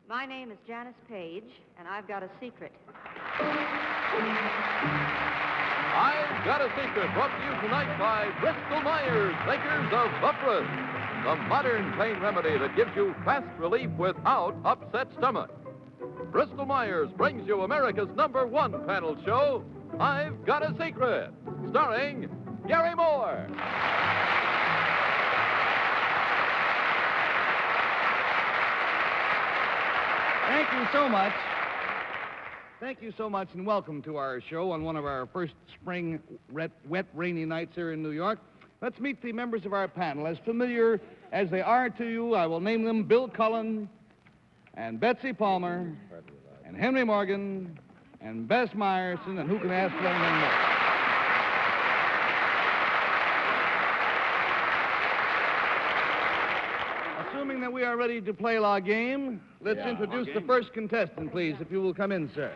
My name is Janice Page, and I've got a secret. I've Got a Secret, brought to you tonight by Bristol Myers, makers of Upras, the modern pain remedy that gives you fast relief without upset stomach. Bristol Myers brings you America's #1 panel show, I've Got a Secret, starring Garry Moore. Thank you so much. Thank you so much, and welcome to our show on one of our first spring wet, rainy nights here in New York. Let's meet the members of our panel. As familiar as they are to you, I will name them Bill Cullen and Betsy Palmer and Henry Morgan and Bess Myerson, and who can ask for anything more? Assuming that we are ready to play our game, let's introduce the first contestant, please, if you will come in, sir.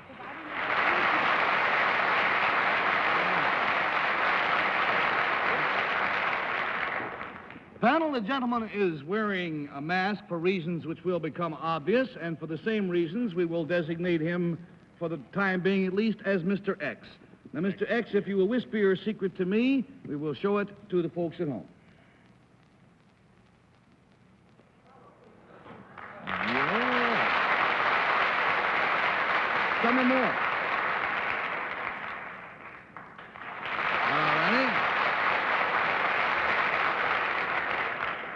Panel, the gentleman is wearing a mask for reasons which will become obvious, and for the same reasons, we will designate him, for the time being at least, as Mr. X. Now, Mr. X, if you will whisper your secret to me, we will show it to the folks at home. Some more. All righty.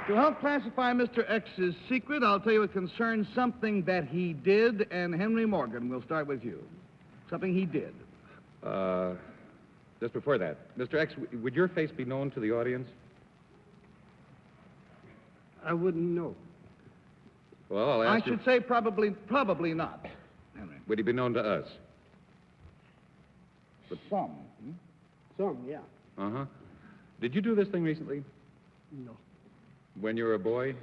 To help classify Mr. X's secret, I'll tell you it concerns something that he did, and Henry Morgan, we'll start with you. Something he did. Just before that, Mr. X, would your face be known to the audience? I wouldn't know. Well, I'll ask I should say probably not, Henry. Would he be known to us? But some. Some, yeah. Uh-huh. Did you do this thing recently? No. When you were a boy?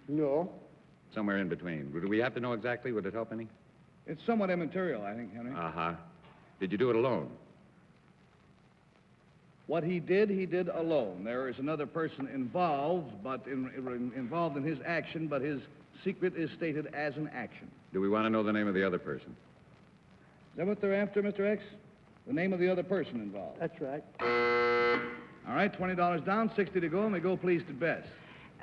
No. Somewhere in between. Do we have to know exactly? Would it help any? It's somewhat immaterial, I think, Henry. Uh-huh. Did you do it alone? What he did alone. There is another person involved, involved in his action, but his secret is stated as an action. Do we want to know the name of the other person? Is that what they're after, Mr. X? The name of the other person involved. That's right. All right, $20 down, 60 to go, and we go, please, to Bess.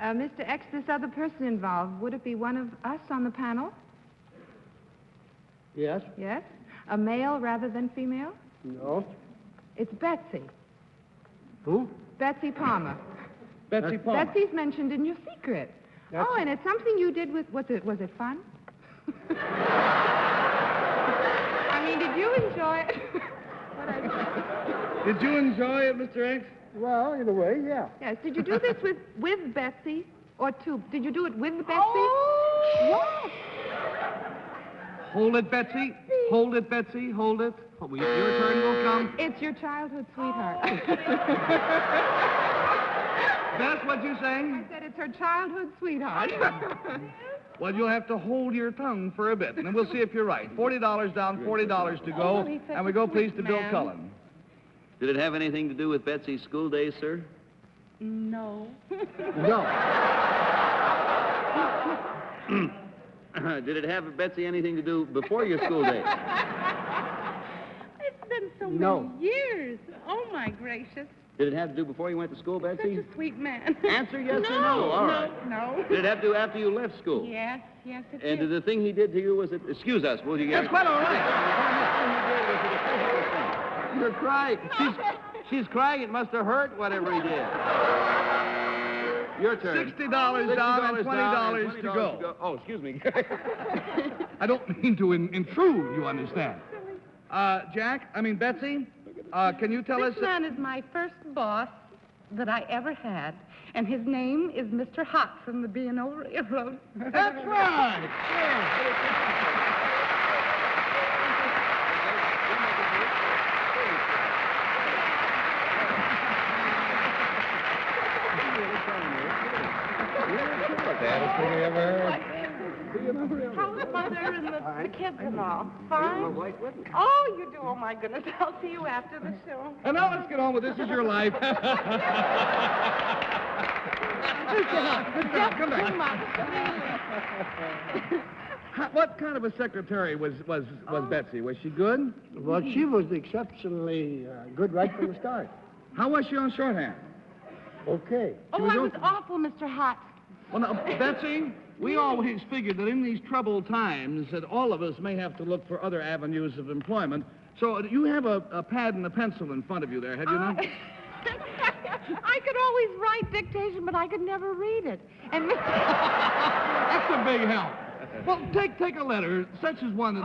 Mr. X, this other person involved, would it be one of us on the panel? Yes? Yes? A male rather than female? No. It's Betsy. Who? Betsy Palmer. Betsy Palmer. Betsy's mentioned in your secret. That's- Oh, and it's something you did with, was it fun? I mean, did you enjoy it? What I said. Did you enjoy it, Mr. X? Well, in a way, yeah. Yes. Did you do this with Betsy or to? Did you do it with Betsy? Oh! What? Hold it, Betsy. Hold it, Betsy. Hold it. Your turn will come. It's your childhood sweetheart. Bess, what'd you say? I said it's her childhood sweetheart. Well, you'll have to hold your tongue for a bit, and then we'll see if you're right. $40 down, $40 to go, he's such and we a go, please, to sweet Bill man. Cullen. Did it have anything to do with Betsy's school days, sir? No. No. Did it have, Betsy, anything to do before your school days? It's been so No. many years. Oh, my gracious. Did it have to do before you went to school, Betsy? Such a sweet man. Answer yes or no. All right. No. Did it have to do after you left school? Yes, it And did. did the thing he did to you, was it... Excuse us, will you, Gary? That's quite all right. You're crying. She's crying. It must have hurt, whatever he did. Your turn. $60 down and $20 to go. Oh, excuse me. I don't mean to intrude, you understand. Betsy, can you tell us... This man is my first boss that I ever had, and his name is Mr. Hot from the B&O Railroad. That's right. Saddest thing I ever heard. How's mother and the kids and all? Fine? Oh, you do? Oh, my goodness. I'll see you after the show. And now let's get on with This Is Your Life. Good job. Come back. What kind of a secretary was Betsy? Was she good? Well, she was exceptionally good right from the start. How was she on shorthand? Okay. Oh, I was awful, Mr. Hot. Well, now, Betsy, we always figured that in these troubled times that all of us may have to look for other avenues of employment. So you have a pad and a pencil in front of you there, have you not? I could always write dictation, but I could never read it. And That's a big help. Well, take a letter, such as one.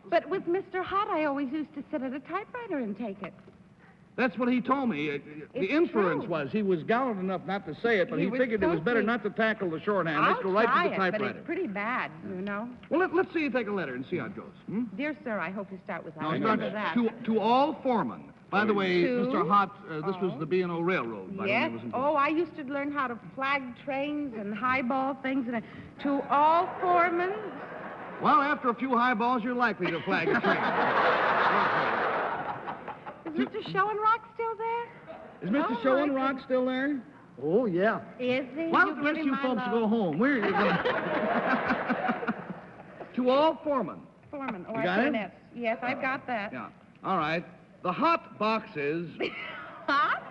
But with Mr. Hot, I always used to sit at a typewriter and take it. That's what he told me. The It's inference true. was he was gallant enough not to say it, but he was figured it so was better sweet. not to tackle the shorthand. I'll Let's go right try to the it, typewriter. but it's pretty bad, you know. Well, let's see you take a letter and see how it goes. Hmm? Dear sir, I hope you start with that. No, I it's remember not. that. To all foremen. By the way, To- Mr. Hott, this was the B&O Railroad. By the way, Yes. it was in- Oh, I used to learn how to flag trains and highball things. And to all foremen. Well, after a few highballs, you're likely to flag a train. Is Mr. Schoenrock still there? Is Mr. Oh, Schoenrock still there? Oh, yeah. Is he? Why don't the give rest of him you my folks love. go home? Where are you going? To all foremen. Foreman. Oh, You I got put it? an S. Yes, I've got that. Yeah. All right. The hot boxes Hot?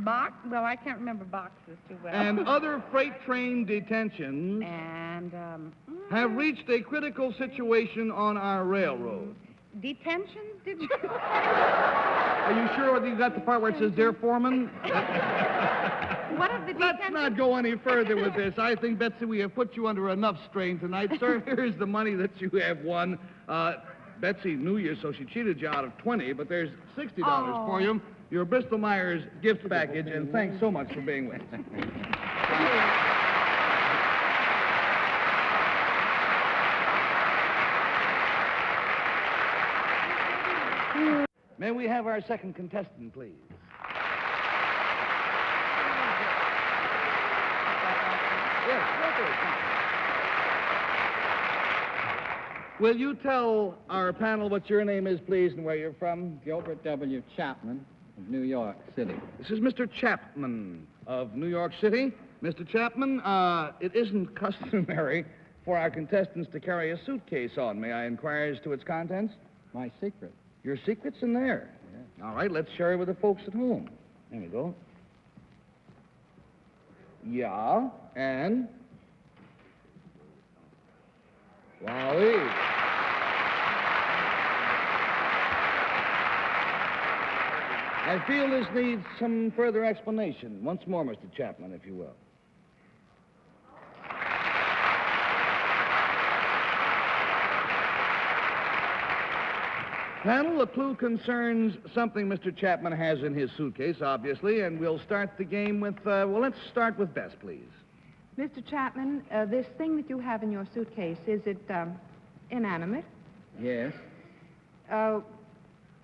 Box? Well, I can't remember boxes too well. and other freight train detentions And, have reached a critical situation on our railroad. detentions, did you? Are you sure you got the part where it says, Dear Foreman? What of the Let's detentions? not go any further with this. I think, Betsy, we have put you under enough strain tonight. Sir, here's the money that you have won. Betsy knew you, so she cheated you out of 20, but there's $60 for you. Your Bristol Myers gift package, and thanks so much for being with us. May we have our second contestant, please? Yes, will you tell our panel what your name is, please, and where you're from? Gilbert W. Chapman of New York City. This is Mr. Chapman of New York City. Mr. Chapman, it isn't customary for our contestants to carry a suitcase on. May I inquire as to its contents? My secret. Your secret's in there. Yes. All right, let's share it with the folks at home. There we go. Yeah, and... Wowee. I feel this needs some further explanation. Once more, Mr. Chapman, if you will. Panel, the clue concerns something Mr. Chapman has in his suitcase, obviously, and we'll start the game with, let's start with Bess, please. Mr. Chapman, this thing that you have in your suitcase, is it inanimate? Yes.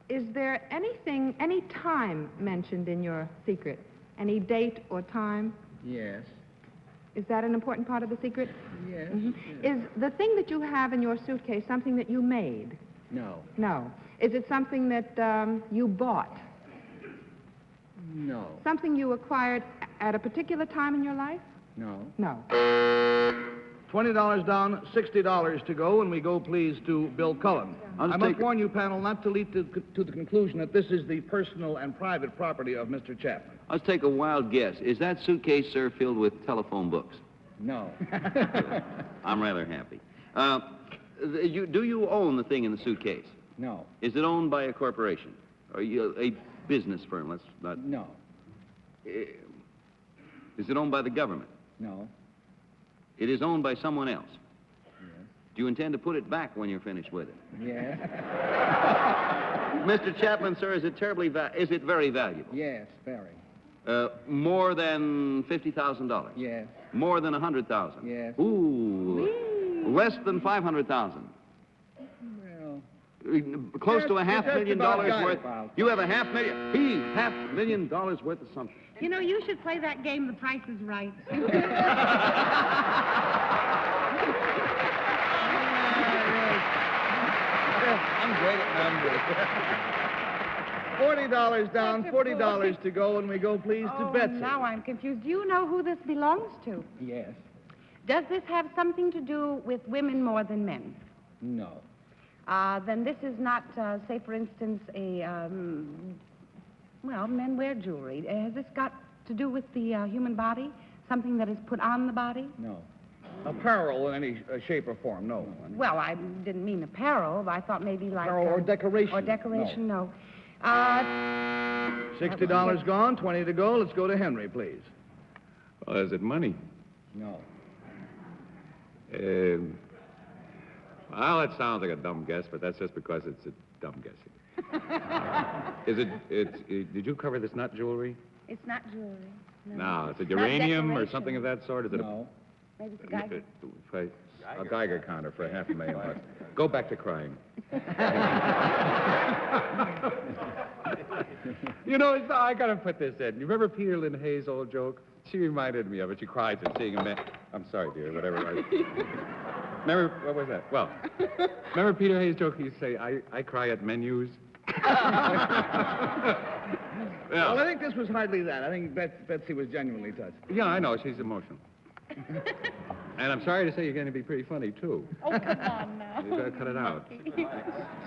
Is there anything, any time mentioned in your secret? Any date or time? Yes. Is that an important part of the secret? Yes. Is the thing that you have in your suitcase something that you made? No. No. Is it something that you bought? No. Something you acquired at a particular time in your life? No. No. $20 down, $60 to go, and we go, please, to Bill Cullen. I must warn you, panel, not to lead to the conclusion that this is the personal and private property of Mr. Chapman. Let's take a wild guess. Is that suitcase, sir, filled with telephone books? No. I'm rather happy. Do you own the thing in the suitcase? No. Is it owned by a corporation? Or a business firm? Let's not... No. Is it owned by the government? No. It is owned by someone else? Yes. Do you intend to put it back when you're finished with it? Yes. Mr. Chapman, sir, is it is it very valuable? Yes, very. More than $50,000? Yes. More than $100,000? Yes. Ooh. Less than $500,000? Well, Close to a Yes, $500,000 worth. About. You have a $500,000. He's $500,000 worth of something. You know, you should play that game, The Price is Right. I'm great at numbers. $40 down, $40 to go, and we go, please, to Betsy. Now I'm confused. Do you know who this belongs to? Yes. Does this have something to do with women more than men? No. Then this is not, say, for instance, men wear jewelry. Has this got to do with the human body? Something that is put on the body? No. Apparel in any shape or form, no. Well, I didn't mean apparel. I thought maybe like... Apparel or decoration. Or decoration, no. $60 gone, 20 to go. Let's go to Henry, please. Well, is it money? No. Well, that sounds like a dumb guess, but that's just because it's a dumb guessing. Did you cover this nut jewelry? It's not jewelry. No. Is it uranium or something of that sort? Is it No. Maybe it's a Geiger. a Geiger counter for $500,000. Go back to crying. You know, I got to put this in. You remember Peter Lynn Hayes' old joke? She reminded me of it. She cries at seeing a man. I'm sorry, dear, whatever. Remember, what was that? Well, remember Peter Hayes' joke? He used to say, I cry at menus. Yeah. Well, I think this was hardly that. I think Betsy was genuinely touched. Yeah, I know. She's emotional. And I'm sorry to say you're going to be pretty funny, too. Oh, come on now. You've got to cut it out.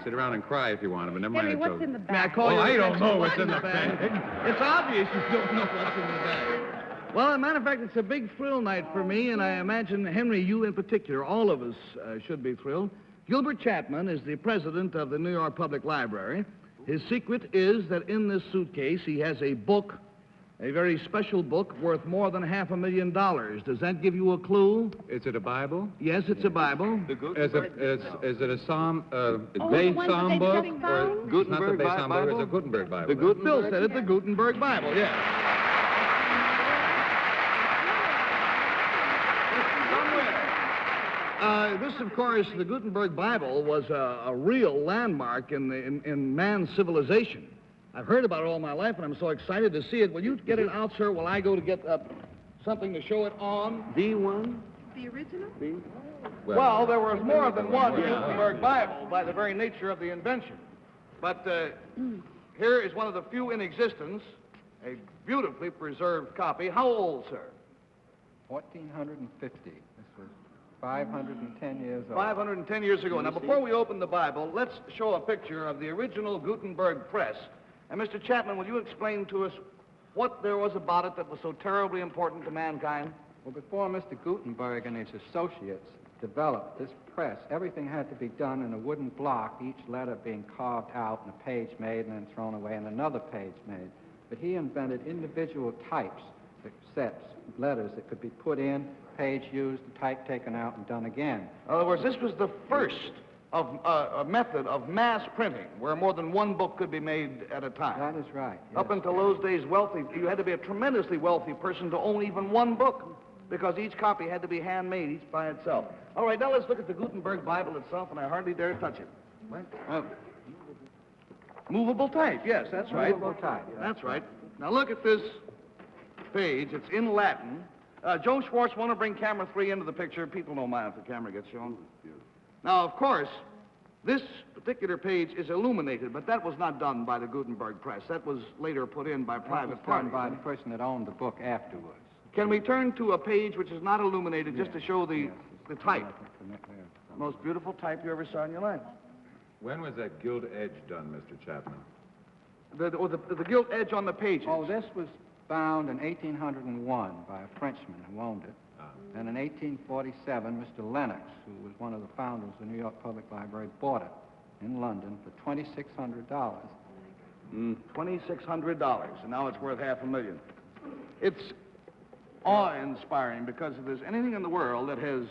Sit around and cry if you want, but never mind Henry, the what's joke. in the May I bag? call you? I don't know what's in the bag. It's obvious you don't know what's in the bag. Well, as a matter of fact, it's a big thrill night for me, and I imagine, Henry, you in particular, all of us should be thrilled. Gilbert Chapman is the president of the New York Public Library. His secret is that in this suitcase he has a book, a very special book worth more than $500,000. Does that give you a clue? Is it a Bible? Yes, it's a Bible. Is it a psalm, the Bayes one psalm that they book? just Or found? it's not the Gutenberg Bayes psalm book, Bible? it's a Gutenberg Bible. The Bill said it, the Gutenberg Bible, yes. This, of course, the Gutenberg Bible was a real landmark in man's civilization. I've heard about it all my life, and I'm so excited to see it. Will you get it out, sir, while I go to get something to show it on? The one? The original? Well, there was more than one Gutenberg Bible by the very nature of the invention. But here is one of the few in existence, a beautifully preserved copy. How old, sir? 1450. This was 510 years old. 510 years ago. Now, before we open the Bible, let's show a picture of the original Gutenberg press. And, Mr. Chapman, will you explain to us what there was about it that was so terribly important to mankind? Well, before Mr. Gutenberg and his associates developed this press, everything had to be done in a wooden block, each letter being carved out and a page made and then thrown away and another page made. But he invented individual types, sets, letters that could be put in, page used, the type taken out and done again. In other words, this was the first of a method of mass printing where more than one book could be made at a time. That is right. Yes. Up until those days, you had to be a tremendously wealthy person to own even one book because each copy had to be handmade, each by itself. All right, now let's look at the Gutenberg Bible itself, and I hardly dare touch it. Movable type, yes, that's right. Movable type, yes. That's right. Now look at this page. It's in Latin. Joe Schwartz, want to bring camera 3 into the picture? People don't mind if the camera gets shown. Now, of course, this particular page is illuminated, but that was not done by the Gutenberg press. That was later put in by private Done parties. by the person that owned the book afterwards. Can we turn to a page which is not illuminated just to show the type? Most beautiful type you ever saw in your life. When was that gilt edge done, Mr. Chapman? The gilt edge on the pages. Oh, this was found in 1801 by a Frenchman who owned it. And in 1847, Mr. Lennox, who was one of the founders of the New York Public Library, bought it in London for $2,600. $2,600, and now it's worth $500,000. It's awe-inspiring because if there's anything in the world that has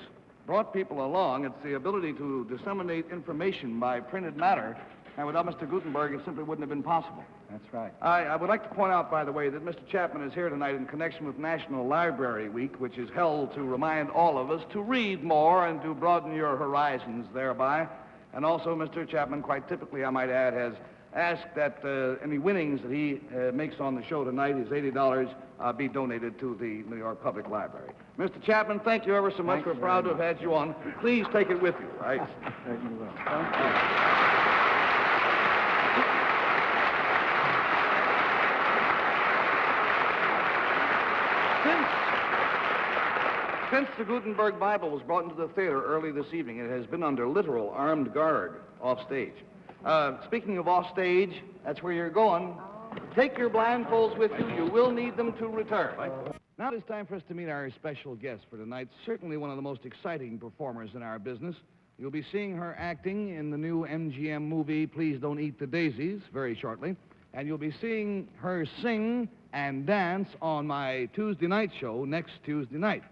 brought people along, it's the ability to disseminate information by printed matter, and without Mr. Gutenberg, it simply wouldn't have been possible. That's right. I would like to point out, by the way, that Mr. Chapman is here tonight in connection with National Library Week, which is held to remind all of us to read more and to broaden your horizons thereby. And also, Mr. Chapman, quite typically, I might add, has asked that any winnings that he makes on the show tonight, his $80, be donated to the New York Public Library. Mr. Chapman, thank you ever so much. We're proud to have had you on. Please take it with you, right? Certainly will. Since the Gutenberg Bible was brought into the theater early this evening, it has been under literal armed guard off stage. Speaking of off stage, that's where you're going. Take your blindfolds with you. You will need them to return. Now it's time for us to meet our special guest for tonight. Certainly one of the most exciting performers in our business. You'll be seeing her acting in the new MGM movie, Please Don't Eat the Daisies, very shortly. And you'll be seeing her sing and dance on my Tuesday night show next Tuesday night.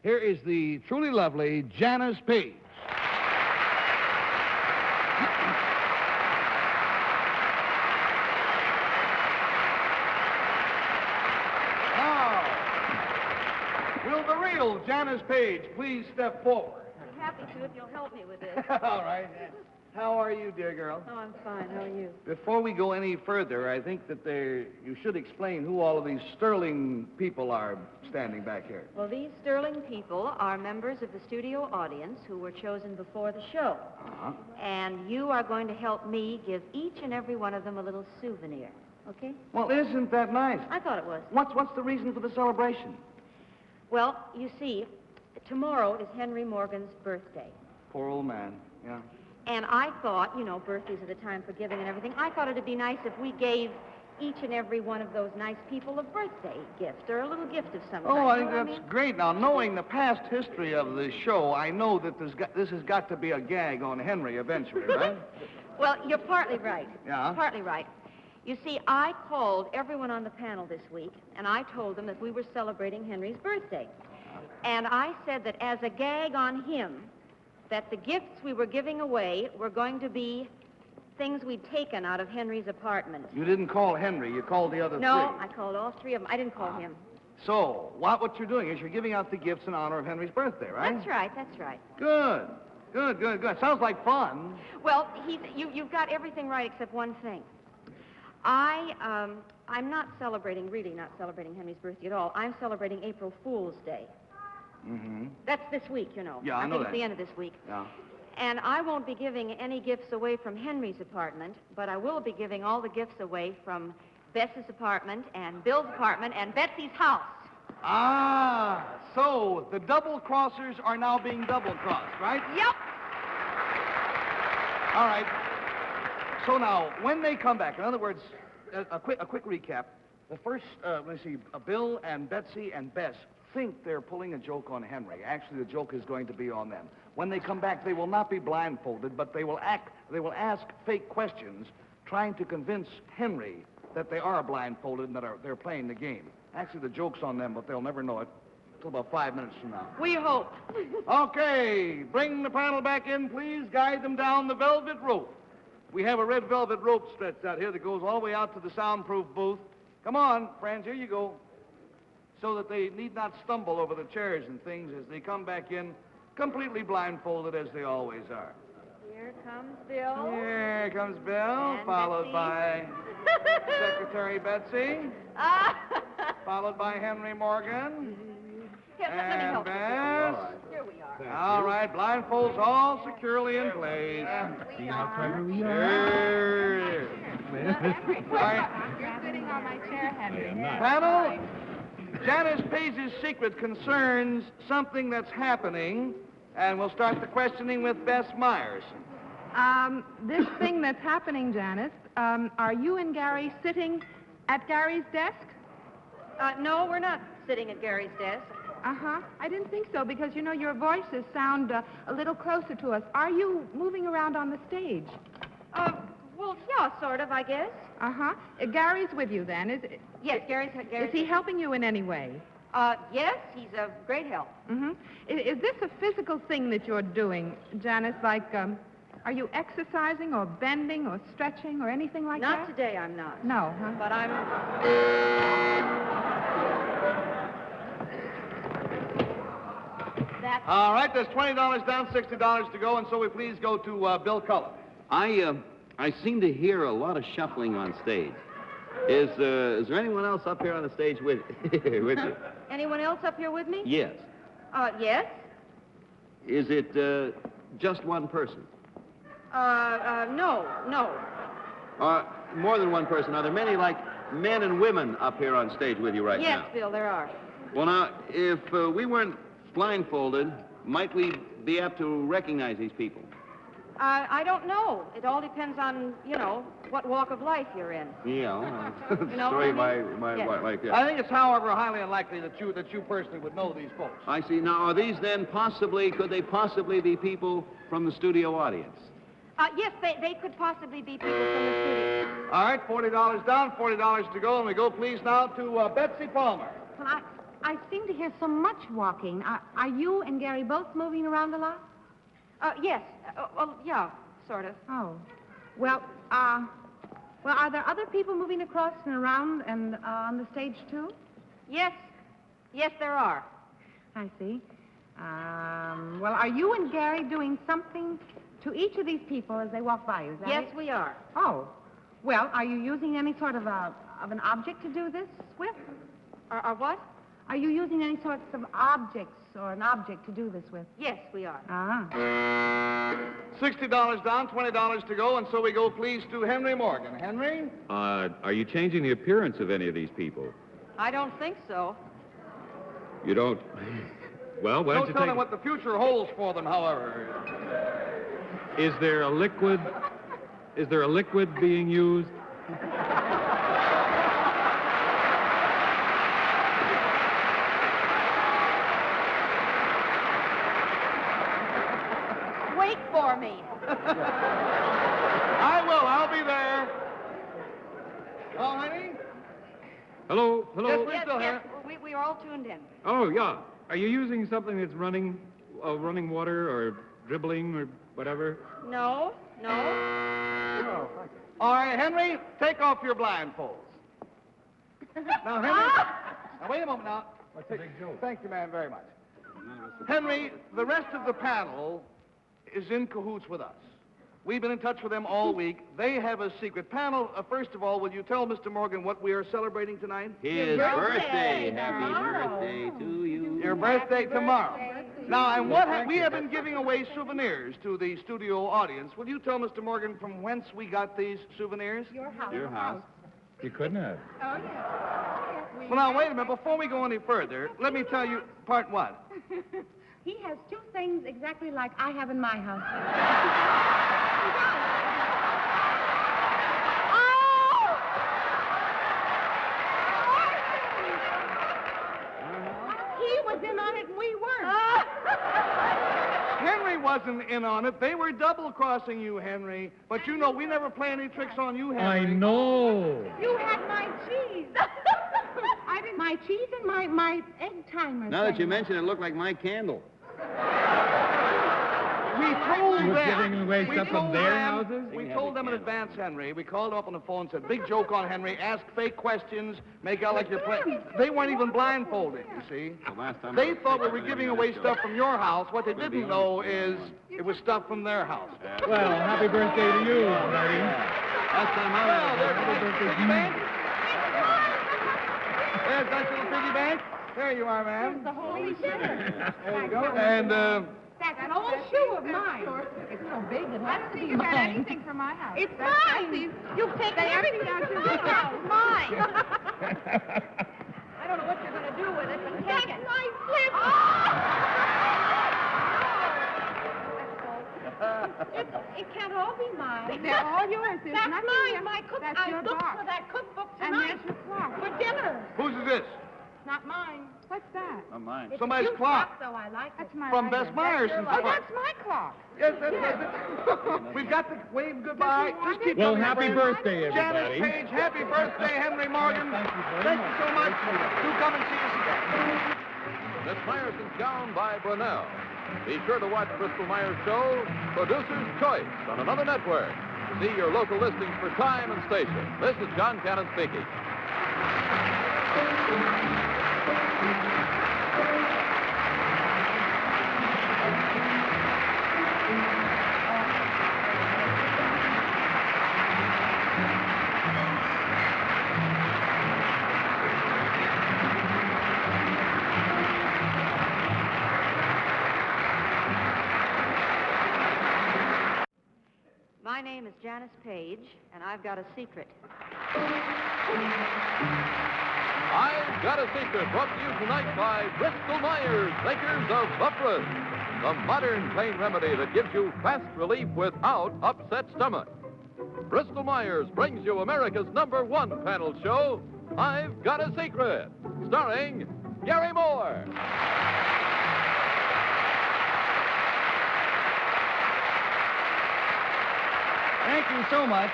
Here is the truly lovely Janice Page. Now, will the real Janice Page please step forward? I'd be happy to if you'll help me with this. All right. How are you, dear girl? Oh, I'm fine. How are you? Before we go any further, I think that you should explain who all of these sterling people are standing back here. Well, these sterling people are members of the studio audience who were chosen before the show. Uh-huh. And you are going to help me give each and every one of them a little souvenir, okay? Well, isn't that nice? I thought it was. What's the reason for the celebration? Well, you see, tomorrow is Henry Morgan's birthday. Poor old man, yeah. And I thought, you know, birthdays are the time for giving and everything. I thought it'd be nice if we gave each and every one of those nice people a birthday gift or a little gift of some kind. Oh, I You think know what that's mean? great. Now, knowing the past history of the show, I know that this has got to be a gag on Henry eventually, right? Well, you're partly right. Yeah? Partly right. You see, I called everyone on the panel this week, and I told them that we were celebrating Henry's birthday. And I said that as a gag on him, that the gifts we were giving away were going to be things we'd taken out of Henry's apartment. You didn't call Henry. You called the other No, three. I called all three of them. I didn't call him. So, what you're doing is you're giving out the gifts in honor of Henry's birthday, right? That's right, that's right. Good. Good. Sounds like fun. Well, you've got everything right except one thing. I'm not celebrating Henry's birthday at all. I'm celebrating April Fool's Day. Mm-hmm. That's this week, you know. Yeah, I know think that. it's the end of this week. Yeah. And I won't be giving any gifts away from Henry's apartment, but I will be giving all the gifts away from Bess's apartment and Bill's apartment and Betsy's house. Ah, so the double-crossers are now being double-crossed, right? Yep. All right. So now, when they come back, in other words, a quick recap. The first, let's see, Bill and Betsy and Bess think they're pulling a joke on Henry. Actually, the joke is going to be on them. When they come back, they will not be blindfolded, but they will ask fake questions, trying to convince Henry that they are blindfolded and that they're playing the game. Actually, the joke's on them, but they'll never know it until about 5 minutes from now. We hope. Okay, bring the panel back in, please. Guide them down the velvet rope. We have a red velvet rope stretched out here that goes all the way out to the soundproof booth. Come on, friends, here you go. So that they need not stumble over the chairs and things as they come back in, completely blindfolded as they always are. Here comes Bill. Here comes Bill, And followed Betsy. by Secretary Betsy, followed by Henry Morgan, Here, let me and help you. Bess. Here we are. All right, blindfolds all securely in place. See how clever we Sure. Henry, All right. you're sitting on my chair, Henry. Panel, Janice Page's secret concerns something that's happening, and we'll start the questioning with Bess Myerson. This thing that's happening, Janice, are you and Garry sitting at Garry's desk? No, we're not sitting at Gary's desk. Uh-huh. I didn't think so because, you know, your voices sound a little closer to us. Are you moving around on the stage? Well, yeah, sort of, I guess. Uh-huh. Gary's with you then, is Yes, Gary's Is he helping you in any way? Yes, he's a great help. Mm-hmm. Is this a physical thing that you're doing, Janice? Like, are you exercising or bending or stretching or anything like that? Not today, I'm not. No, huh? But I'm... That's... All right, there's $20 down, $60 to go, and so we please go to Bill Cullen. I seem to hear a lot of shuffling on stage. Is there anyone else up here on the stage with with you? Anyone else up here with me? Yes. Yes. Is it just one person? No. More than one person. Are there many, like, men and women up here on stage with you right now? Yes, Bill, there are. Well, now, if we weren't blindfolded, might we be apt to recognize these people? I don't know. It all depends on, what walk of life you're in. Yeah. You know Sorry, what I mean? my Yes. wife. I think it's, however, highly unlikely that you personally would know these folks. I see. Now, are these then could they possibly be people from the studio audience? Yes, they could possibly be people from the studio. All right, $40 down, $40 to go, and we go, please, now to Betsy Palmer. Well, I seem to hear so much walking. Are you and Garry both moving around a lot? Yes. Yeah, sort of. Oh. Well, are there other people moving across and around and on the stage, too? Yes. Yes, there are. I see. Well, are you and Garry doing something to each of these people as they walk by you? Is that Yes, it? we are. Oh. Well, are you using any sort of an object to do this with? Are what? Are you using any sorts of objects or an object to do this with? Yes, we are. Ah. $60 down, $20 to go, and so we go, please, to Henry Morgan. Henry? Are you changing the appearance of any of these people? I don't think so. You don't? Well, why don't No you telling take... what the future holds for them, however. Is there a liquid being used? Wait for me. I will. I'll be there. Oh, honey? Hello? Yes, we're Yes, still yes, here. we are all tuned in. Oh, yeah. Are you using something that's running water or dribbling or whatever? No. All right, Henry, take off your blindfolds. Now, Henry. Now, wait a moment now. That's a big joke. Thank you, ma'am, very much. Henry, the rest of the panel is in cahoots with us. We've been in touch with them all week. They have a secret. Panel, first of all, will you tell Mr. Morgan what we are celebrating tonight? His birthday. Happy birthday to you. Your birthday tomorrow. Now, and we have been giving away souvenirs to the studio audience. Will you tell Mr. Morgan from whence we got these souvenirs? Your house. Your house. You couldn't have. Oh, yes. Well, now, wait a minute. Before we go any further, let me tell you, part one. He has two things exactly like I have in my house. He was in on it and we weren't. Henry wasn't in on it. They were double-crossing you, Henry. But you know, we never play any tricks on you, Henry. I know. You had my cheese. I didn't. My cheese and my egg timer. Now that you mention it, looked like my candle. We told You were them. giving away we stuff from told their them- houses? We told them in advance, Henry. We called them up on the phone and said, big joke on Henry, ask fake questions, make out like you're playing. They weren't even blindfolded, you see. The last time They thought we were giving away stuff from your house. What they didn't know is it was stuff from their house. Well, happy birthday to you, Marty. Last time I Well, was there's there. a little piggy bank. There's that little piggy bank. There you are, ma'am. The holy dinner. There you go. And, That's an old shoe of mine. It's so big it has to be You got mine. anything from my house. It's mine. You've taken everything out of my house. Mine. I don't know what you're going to do with it, but That's take it. my slip. It can't all be mine. They're all yours. There's That's nothing mine. here. My cook. That's I your looked box. for that cookbook And tonight. there's your clock. For dinner. whose is this? Not mine. What's that? Not mine. It's Somebody's a cute clock. though. I like That's it. my From lighter. Bess Myerson's Oh, clock. that's my clock. Yes, that's it. We've got to wave goodbye. Just keep Well, coming, happy friends. birthday, Janice everybody. Page, happy birthday, Henry Morgan. Thank you so much. Do come and see us again. Miss Myerson's Gown by Brunel. Be sure to watch Bristol Myers' show, Producer's Choice, on another network. See your local listings for time and station. This is John Cannon speaking. My name is Janice Page, and I've got a secret. I've Got a Secret, brought to you tonight by Bristol Myers, makers of Buffalo, the modern pain remedy that gives you fast relief without upset stomach. Bristol Myers brings you America's #1 panel show, I've Got a Secret, starring Garry Moore. Thank you so much.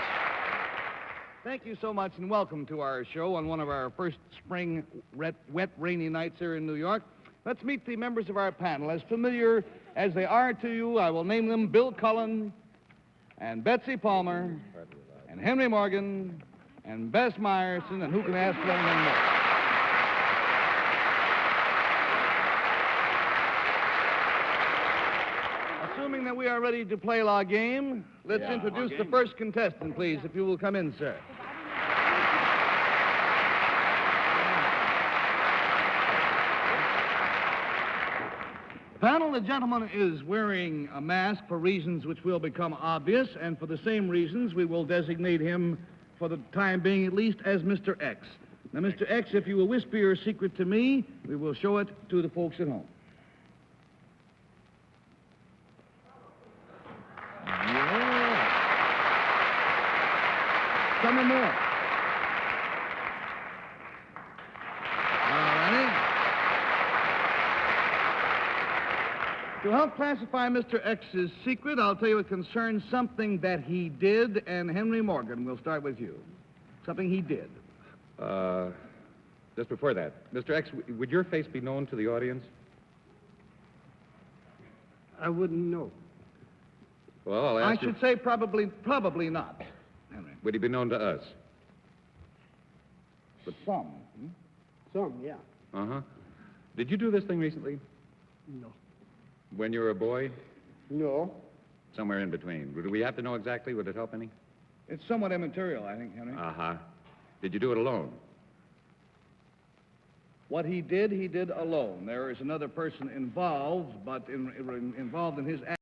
Thank you so much, and welcome to our show on one of our first spring wet, rainy nights here in New York. Let's meet the members of our panel. As familiar as they are to you, I will name them Bill Cullen, and Betsy Palmer, and Henry Morgan, and Bess Myerson, and who can ask for anything more? Assuming that we are ready to play our game, let's introduce the first contestant, please, if you will come in, sir. Panel, the gentleman is wearing a mask for reasons which will become obvious, and for the same reasons, we will designate him, for the time being at least, as Mr. X. Now, Mr. X, if you will whisper your secret to me, we will show it to the folks at home. Some more. All righty. To help classify Mr. X's secret, I'll tell you it concerns something that he did, and Henry Morgan, we'll start with you. Something he did. Just before that, Mr. X, would your face be known to the audience? I wouldn't know. Well, I'll I ask you. should say probably not, Henry. Would he be known to us? But some. Some, yeah. Uh-huh. Did you do this thing recently? No. When you were a boy? No. Somewhere in between. Do we have to know exactly? Would it help any? It's somewhat immaterial, I think, Henry. Uh-huh. Did you do it alone? What he did alone. There is another person involved, but involved in his act.